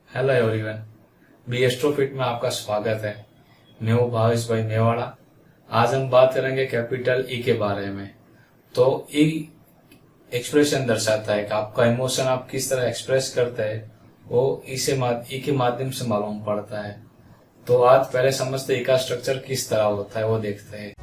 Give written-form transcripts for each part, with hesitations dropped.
Hello everyone, B एस्ट्रोफिट में आपका स्वागत है। मैं हूँ भावेश भाई मेवाड़ा। आज हम बात करेंगे कैपिटल ई के बारे में। तो ई एक्सप्रेशन दर्शाता है कि आपका इमोशन आप किस तरह एक्सप्रेस करते हैं, वो ई के माध्यम से मालूम पड़ता है। तो आज पहले समझते ई का स्ट्रक्चर किस तरह होता है, वो देखते हैं।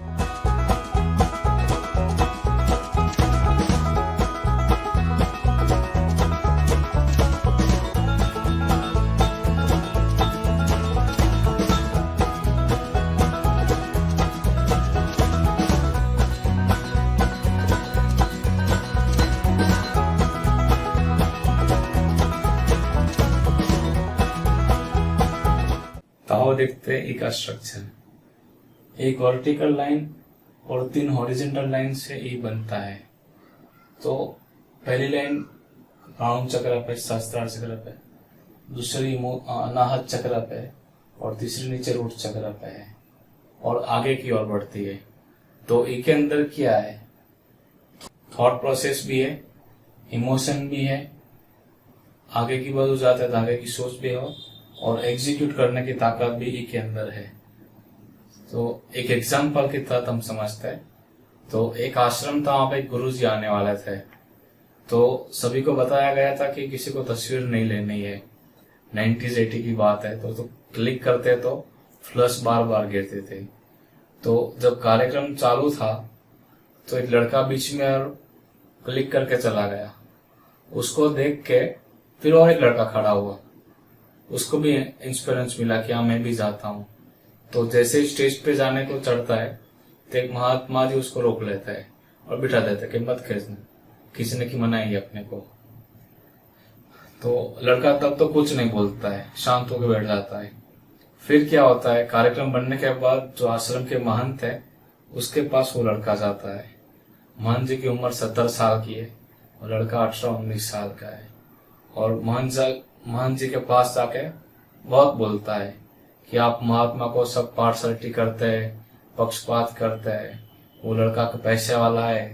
तो देखते हैं ई का स्ट्रक्चर। एक वर्टिकल लाइन और 3 हॉरिजॉन्टल लाइन से ई बनता है। तो पहली लाइन राउंड चक्र पे, सहस्त्रार चक्र पे, दूसरी अनाहत चक्र पे और तीसरी नीचे रूट चक्र पे है और आगे की ओर बढ़ती है। तो ई के अंदर क्या है? थॉट प्रोसेस भी है, इमोशन भी है, आगे की बाजू जाता है तो आगे की सोच भी है और एग्जीक्यूट करने की ताकत भी ई के अंदर है। तो एक एग्जाम्पल के तहत हम समझते हैं। तो एक आश्रम था, वहां पे गुरुजी आने वाले थे। तो सभी को बताया गया था कि किसी को तस्वीर नहीं लेनी है। 90s 80 की बात है। तो क्लिक करते तो फ्लश बार बार गिरते थे। तो जब कार्यक्रम चालू था तो एक लड़का बीच में और क्लिक करके चला गया। उसको देख के फिर और एक लड़का खड़ा हुआ, उसको भी इंस्पिरेंस मिला कि हाँ मैं भी जाता हूँ। तो जैसे ही स्टेज पे जाने को चढ़ता है तो एक महात्मा जी उसको रोक लेता है और बिठा देता है कि मत खींचने की मनाही है अपने को। तो लड़का तब तो कुछ नहीं बोलता है, शांत होकर बैठ जाता है। फिर क्या होता है, कार्यक्रम बनने के बाद जो आश्रम के महंत है उसके पास वो लड़का जाता है। महंत जी की उम्र 70 साल की है और लड़का 18-19 साल का है। और महंत जी के पास जाके बहुत बोलता है कि आप महात्मा को सब पार्शलिटी करते हैं, पक्षपात करते हैं। वो लड़का का पैसे वाला है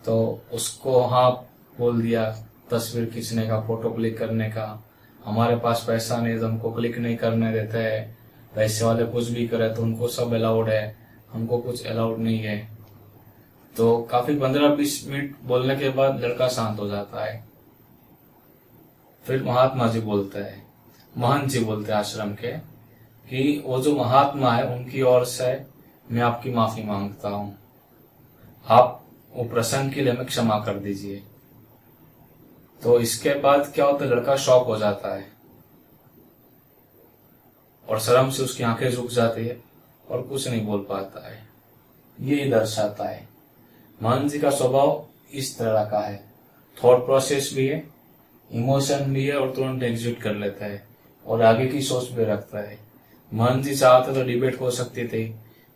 तो उसको हाँ बोल दिया तस्वीर खींचने का, फोटो क्लिक करने का। हमारे पास पैसा नहीं तो हमको क्लिक नहीं करने देते हैं। पैसे वाले कुछ भी करे तो उनको सब अलाउड है, हमको कुछ अलाउड नहीं है। तो काफी 15-20 मिनट बोलने के बाद लड़का शांत हो जाता है। फिर महात्मा जी बोलते हैं, महंत जी बोलते हैं आश्रम के कि वो जो महात्मा है उनकी ओर से मैं आपकी माफी मांगता हूँ, आप वो प्रसंग के लिए हमें क्षमा कर दीजिए। तो इसके बाद क्या होता है, लड़का शॉक हो जाता है और शर्म से उसकी आंखें झुक जाती है और कुछ नहीं बोल पाता है। ये दर्शाता है महंत जी का स्वभाव इस तरह का है। थॉट प्रोसेस भी है, इमोशन भी है और तुरंत एग्जीक्यूट कर लेता है और आगे की सोच भी रखता है। महंत जी चाहते तो डिबेट हो सकती थी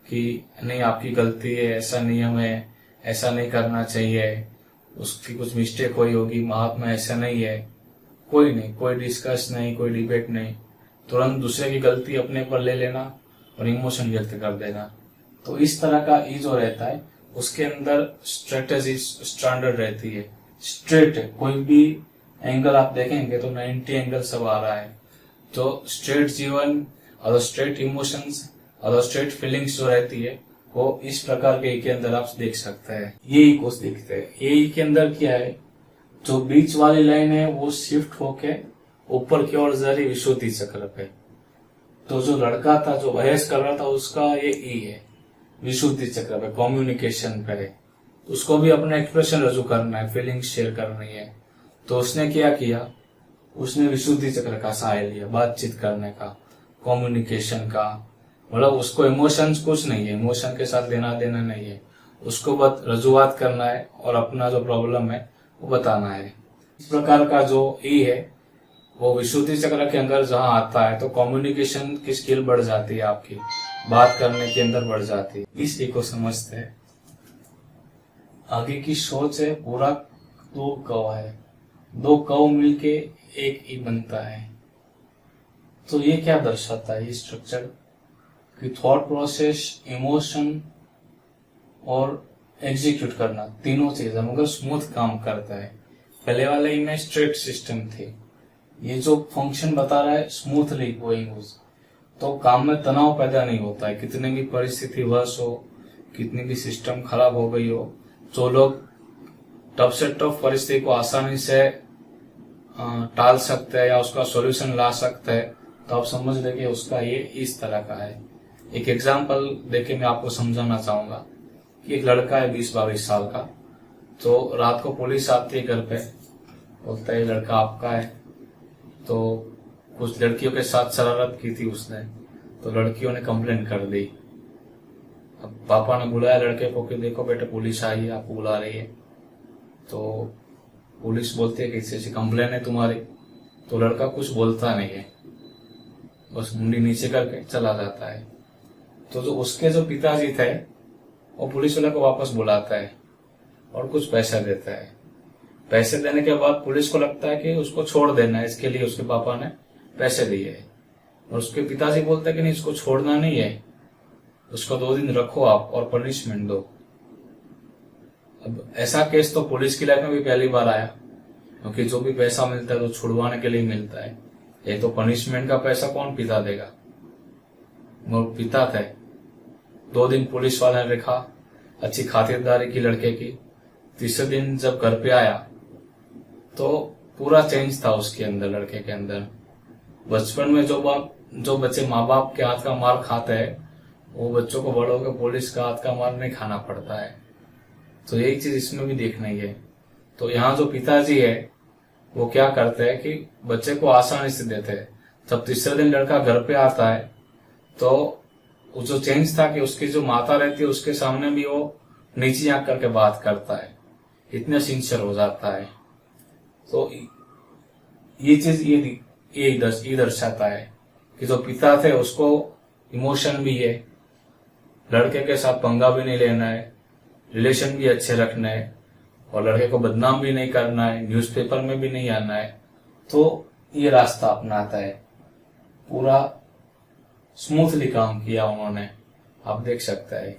कि नहीं आपकी गलती है, ऐसा नियम है, ऐसा नहीं करना चाहिए, उसकी कुछ मिस्टेक हुई होगी, महात्मा ऐसा नहीं है। कोई नहीं, कोई डिस्कस नहीं, कोई डिबेट नहीं, तुरंत दूसरे की गलती अपने पर ले लेना और इमोशन व्यक्त कर देना। तो इस तरह का ई जो रहता है उसके अंदर स्ट्रेटेजी स्टैंडर्ड रहती है, स्ट्रेट है। कोई भी एंगल आप देखेंगे तो 90 एंगल सब आ रहा है। तो स्ट्रेट जीवन और स्ट्रेट इमोशंस और स्ट्रेट फीलिंग्स जो रहती है वो इस प्रकार के ई के अंदर आप देख सकते हैं। ये ई को देखते हैं। ये ई के अंदर क्या है, जो बीच वाली लाइन है वो शिफ्ट होके ऊपर की ओर जा रही विशुद्धि चक्र पे। तो जो लड़का था जो बहस कर रहा था उसका ये ई है, विशुद्धि चक्र पे, कम्युनिकेशन पे है। उसको भी अपना एक्सप्रेशन रजू करना है, फीलिंग्स शेयर करनी है। तो उसने क्या किया, उसने विशुद्धि चक्र का सहाय लिया बातचीत करने का, कम्युनिकेशन का। मतलब उसको इमोशंस कुछ नहीं है, इमोशन के साथ लेना देना नहीं है, उसको बस रजुआत करना है और अपना जो प्रॉब्लम है वो बताना है। इस प्रकार का जो ई है वो विशुद्धि चक्र के अंदर जहां आता है तो कम्युनिकेशन की स्किल बढ़ जाती है, आपकी बात करने के अंदर बढ़ जाती है। इस ई को समझते हैं। आगे की सोच है, पूरा 2 कव है, 2 कव मिलके एक ई बनता है। तो ये क्या दर्शाता है ये स्ट्रक्चर कि थॉट प्रोसेस, इमोशन और एग्जीक्यूट करना, तीनों चीजें मगर स्मूथ काम करता है। पहले वाले में स्ट्रेट सिस्टम थी, ये जो फंक्शन बता रहा है स्मूथली गोइंग, तो काम में तनाव पैदा नहीं होता है। कितनी भी परिस्थिति वर्ष हो, कितनी भी सिस्टम खराब हो गई हो, जो लोग टफ से टफ परिस्थिति को आसानी से टाल सकते हैं या उसका सॉल्यूशन ला सकते हैं, तो आप समझ लें कि उसका ये इस तरह का है। एक एग्जांपल देके मैं आपको समझाना चाहूंगा कि एक लड़का है 20-22 साल का, तो रात को पुलिस आती है घर पे, बोलता है लड़का आपका है। तो कुछ लड़कियों के साथ शरारत की थी उसने, तो लड़कियों ने कंप्लेन कर दी। अब पापा ने बुलाया लड़के को कि देखो बेटे पुलिस आई है, आपको बुला रही है। तो पुलिस बोलती है कि ऐसी कंप्लेन है तुम्हारी। तो लड़का कुछ बोलता नहीं है, बस मुंडी नीचे करके चला जाता है। तो जो उसके जो पिताजी थे वो पुलिस वाले को वापस बुलाता है और कुछ पैसा देता है। पैसे देने के बाद पुलिस को लगता है कि उसको छोड़ देना है, इसके लिए उसके पापा ने पैसे दिए। और उसके पिताजी बोलते हैं कि नहीं, इसको छोड़ना नहीं है, उसको 2 दिन रखो आप और पनिशमेंट दो। अब ऐसा केस तो पुलिस की लाइफ में भी पहली बार आया, क्योंकि जो भी पैसा मिलता है तो छुड़वाने के लिए मिलता है। ये तो पनिशमेंट का पैसा कौन पिता देगा? वो पिता थे। 2 दिन पुलिस वाले ने रखा, अच्छी खातिरदारी की लड़के की। तीसरे दिन जब घर पे आया तो पूरा चेंज था उसके अंदर, लड़के के अंदर। बचपन में जो बच्चे माँ बाप के हाथ का मार खाते हैं, वो बच्चों को बड़ों के पुलिस का हाथ का मार नहीं खाना पड़ता है। तो यही चीज इसमें भी देखना ही है। तो यहाँ जो पिताजी है वो क्या करते हैं कि बच्चे को आसानी से देते हैं। जब तीसरे दिन लड़का घर पे आता है तो वो जो चेंज था कि उसकी जो माता रहती है उसके सामने भी वो नीची आंख करके बात करता है, इतने सिंसियर हो जाता है। तो ये चीज ये दर्शाता है कि जो पिता थे उसको इमोशन भी है, लड़के के साथ पंगा भी नहीं लेना है, रिलेशन भी अच्छे रखना है और लड़के को बदनाम भी नहीं करना है, न्यूज़पेपर में भी नहीं आना है। तो ये रास्ता अपनाता है। पूरा स्मूथली काम किया उन्होंने। आप देख सकते हैं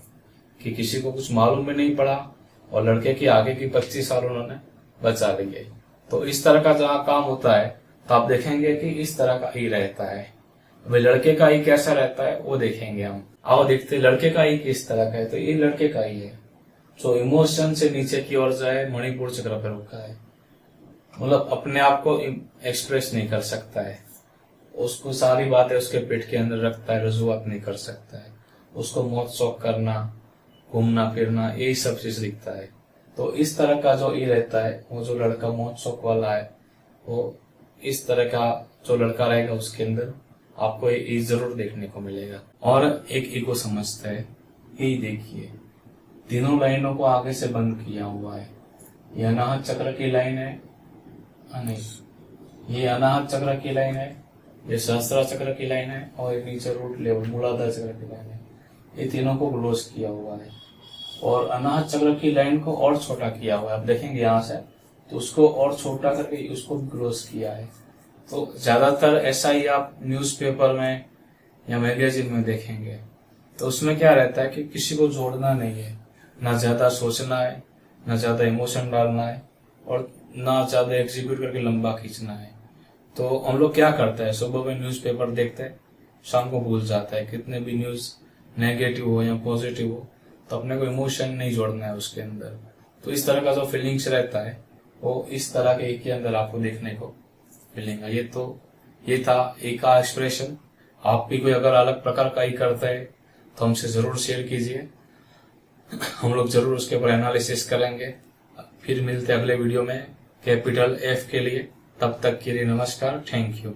कि किसी को कुछ मालूम भी नहीं पड़ा और लड़के की आगे की 25 साल उन्होंने बचा लिए। तो इस तरह का जहाँ काम होता है तो आप देखेंगे कि इस तरह का ही रहता है। अभी लड़के का ही कैसा रहता है वो देखेंगे हम। आओ देखते लड़के का ही किस तरह का है। तो ये लड़के का ही है जो इमोशन से नीचे की ओर जाए, मणिपुर चक्र पर रुका है, मतलब अपने आप को एक्सप्रेस नहीं कर सकता है, उसको सारी बातें उसके पेट के अंदर रखता है, रजुआत नहीं कर सकता है, उसको मौत शौक करना, घूमना फिरना, यही सब चीज दिखता है। तो इस तरह का जो ये रहता है, वो जो लड़का मौत शौक वाला है, वो इस तरह का जो लड़का रहेगा उसके अंदर आपको ये जरूर देखने को मिलेगा। और एक ईगो समझता है, यही देखिए तीनों लाइनों को आगे से बंद किया हुआ है। ये अनाहत चक्र की लाइन है, नहीं ये अनाहत चक्र की लाइन है, ये सहस्त्र चक्र की लाइन है और ये नीचे रूट लेवल मूलाधार चक्र की लाइन है। ये तीनों को क्लोज किया हुआ है और अनाहत चक्र की लाइन को और छोटा किया हुआ है। आप देखेंगे यहाँ से तो उसको और छोटा करके उसको क्लोज किया है। तो ज्यादातर ऐसा ही आप न्यूज़पेपर में या मैगजीन में देखेंगे। तो उसमें क्या रहता है कि किसी को जोड़ना नहीं है, ना ज्यादा सोचना है, ना ज्यादा इमोशन डालना है और ना ज्यादा एग्जीक्यूट करके लंबा खींचना है। तो हम लोग क्या करते हैं, सुबह में न्यूज़पेपर देखते हैं, शाम को भूल जाता है। कितने भी न्यूज नेगेटिव हो या पॉजिटिव हो, तो अपने को इमोशन नहीं जोड़ना है उसके अंदर। तो इस तरह का जो फीलिंग्स रहता है वो इस तरह के एक के अंदर आपको देखने को मिलेगा। ये था एक का एक्सप्रेशन। आप भी कोई अगर अलग प्रकार का ही करते हैं तो हमसे जरूर शेयर कीजिए, हम लोग जरूर उसके ऊपर एनालिसिस करेंगे। फिर मिलते हैं अगले वीडियो में कैपिटल F के लिए। तब तक के लिए नमस्कार, थैंक यू।